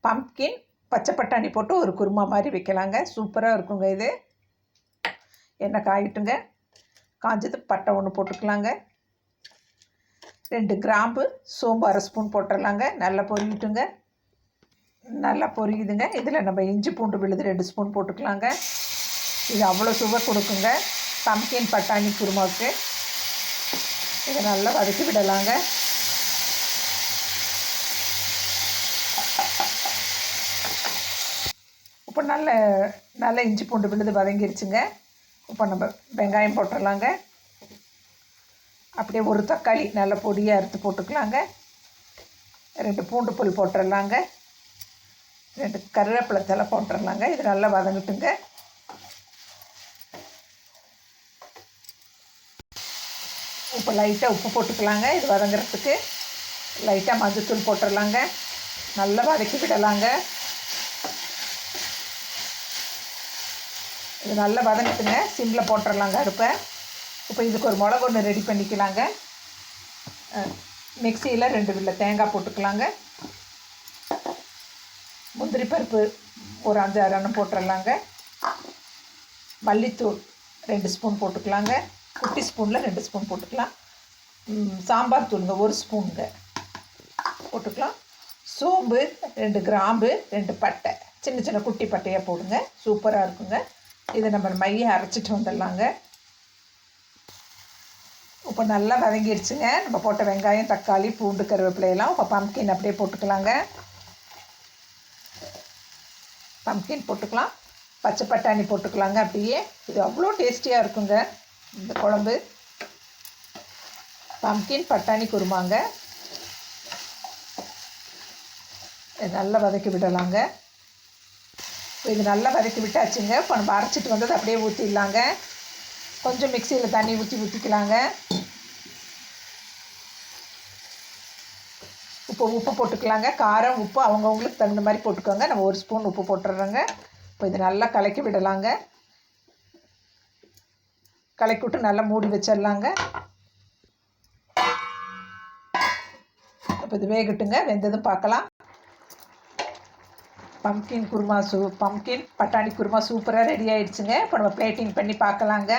Pumpkin பச்சை பட்டாணி போட்டு ஒரு குருமா மாதிரி வைக்கலாங்க. சூப்பராக இருக்குங்க. இது எண்ணெய் காயிட்டுங்க. காஞ்சது பட்டை ஒன்று போட்டுக்கலாங்க. 2 கிராம்பு, சோம்பு 1/2 ஸ்பூன் போட்டுடலாங்க. நல்லா பொரியட்டுங்க. நல்லா பொரியுதுங்க. இதில் நம்ம இஞ்சி பூண்டு விழுது 2 ஸ்பூன் போட்டுக்கலாங்க. இது அவ்வளோ சுவை கொடுக்குங்க பம்ப்கின் பட்டாணி குருமாவுக்கு. இதை நல்லா வதக்கி விடலாங்க. இப்போ நல்ல இஞ்சி பூண்டு விழுது வதங்கிடுச்சுங்க. இப்போ நம்ம வெங்காயம் போட்டுடலாங்க. அப்படியே ஒரு தக்காளி நல்ல பொடியாக அறுத்து போட்டுக்கலாங்க. 2 பூண்டு பல் போட்டுடலாங்க. 2 கருவேப்பிலை தழை போட்டுடலாங்க. இது நல்லா வதங்கட்டுங்க. இப்போ லைட்டாக உப்பு போட்டுக்கலாங்க. இது வதங்குறதுக்கு லைட்டாக மஞ்சத்தூள் போட்டுடலாங்க. நல்லா வதக்கி விடலாங்க. இது நல்லா வதங்கட்டுங்க. சிம்மில் போட்டுடலாங்க அடுப்பை. இப்போ இதுக்கு ஒரு மிளகு ஒன்று ரெடி பண்ணிக்கலாங்க. மிக்சியில் 2 வில்ல தேங்காய் போட்டுக்கலாங்க. முந்திரி பருப்பு ஒரு 5-6 எண்ணம் போட்டுடலாங்க. மல்லித்தூள் 2 ஸ்பூன் போட்டுக்கலாங்க. குட்டி ஸ்பூனில் 2 ஸ்பூன் போட்டுக்கலாம். சாம்பார் தூளுங்க 1 ஸ்பூனுங்க போட்டுக்கலாம். சோம்பு 2 கிராம்பு 2 பட்டை சின்ன சின்ன குட்டி பட்டையாக போடுங்க. சூப்பராக இருக்குங்க. இதை நம்ம மையை அரைச்சிட்டு வந்துடலாங்க. இப்போ நல்லா வதங்கிடுச்சுங்க. நம்ம போட்ட வெங்காயம், தக்காளி, பூண்டு, கருவேப்பிலையெல்லாம் இப்போ பம்ப்கின் அப்படியே போட்டுக்கலாங்க. பம்ப்கின் போட்டுக்கலாம். பச்சை பட்டாணி போட்டுக்கலாங்க. அப்படியே இது அவ்வளோ டேஸ்டியாக இருக்குங்க இந்த குழம்பு. பம்ப்கின் பட்டாணி குருமாங்க. நல்லா வதக்கி விடலாங்க. இது நல்லா வதக்கி விட்டாச்சுங்க. இப்போ நம்ம அரைச்சிட்டு வந்தது அப்படியே ஊற்றிடலாங்க. கொஞ்சம் மிக்சியில் தண்ணி ஊற்றிக்கலாங்க. உப்பு போட்டுக்கலாங்க. காரம் உப்பு அவங்கவுங்களுக்கு தகுந்த மாதிரி போட்டுக்கோங்க. நம்ம 1 ஸ்பூன் உப்பு போட்டுடுறோங்க. இப்போ இது நல்லா கலக்கி விடலாங்க. கலக்கி விட்டு நல்லா மூடி வச்சிடலாங்க. இப்போ இது வேகட்டுங்க. வெந்ததும் பார்க்கலாம். பம்ப்கின் பட்டாணி குருமா சூப்பராக ரெடி ஆகிடுச்சுங்க. இப்போ நம்ம பிளேட்டிங் பண்ணி பார்க்கலாங்க.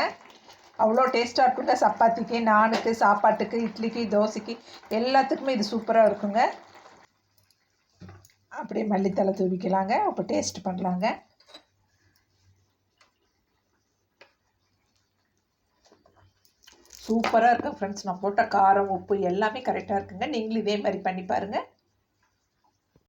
அவ்வளோ டேஸ்ட்டாக இருக்குங்க. சப்பாத்திக்கு, நானுக்கு, சாப்பாட்டுக்கு, இட்லிக்கு, தோசைக்கு எல்லாத்துக்குமே இது சூப்பராக இருக்குங்க. அப்படியே மல்லித்தழை தூவிக்கலாங்க. இப்போ டேஸ்ட் பண்ணலாங்க. சூப்பராக இருக்கும் ஃப்ரெண்ட்ஸ். நான் போட்ட காரம் உப்பு எல்லாமே கரெக்டாக இருக்குங்க. நீங்களும் இதே மாதிரி பண்ணி பாருங்கள்.